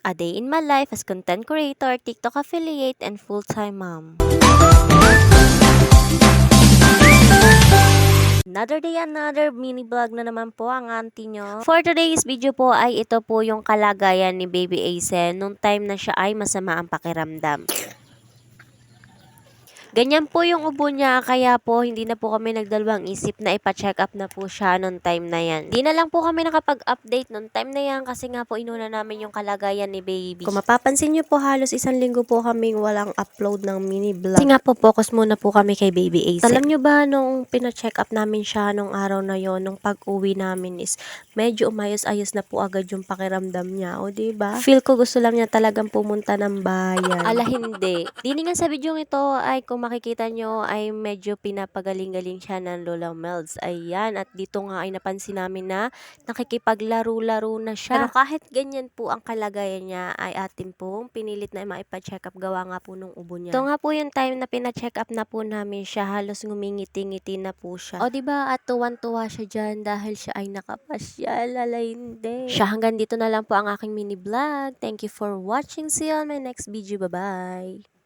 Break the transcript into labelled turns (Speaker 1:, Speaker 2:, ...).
Speaker 1: A day in my life as content creator, TikTok affiliate, and full-time mom. Another day, another mini vlog na naman po ang auntie nyo. For today's video po ay ito po yung kalagayan ni Baby Asen nung time na siya ay masama ang pakiramdam. Ganyan po yung ubo niya, kaya po hindi na po kami nagdalawang isip na ipa-check up na po siya nung time na yan. Di na lang po kami nakapag-update nung time na yan kasi nga po inuna namin yung kalagayan ni baby. Kung mapapansin nyo po, halos 1 linggo po kaming walang upload ng mini vlog. Kasi nga po, focus muna po kami kay Baby Ace. Alam nyo ba, nung pina-check up namin siya nung araw na yon, nung pag-uwi namin is medyo umayos-ayos na po agad yung pakiramdam niya. O diba? Feel ko gusto lang niya talagang pumunta ng bayan. Ala hindi. Dini nga sa video ito ay kung makikita nyo ay medyo pinapagaling-galing siya ng Lola Melds. Ayan, at dito nga ay napansin namin na nakikipaglaro-laro na siya. Pero kahit ganyan po ang kalagayan niya ay atin pong pinilit na maipa-check up gawa nga po nung ubo niya. Ito nga po yung time na pina-check up na po namin siya, halos ngumingiti-ngiti na po siya. O diba, at tuwan-tuwa siya dyan dahil siya ay nakapasyal. Ala hindi. Siya, hanggang dito na lang po ang aking mini vlog. Thank you for watching. See you on my next video. Bye-bye.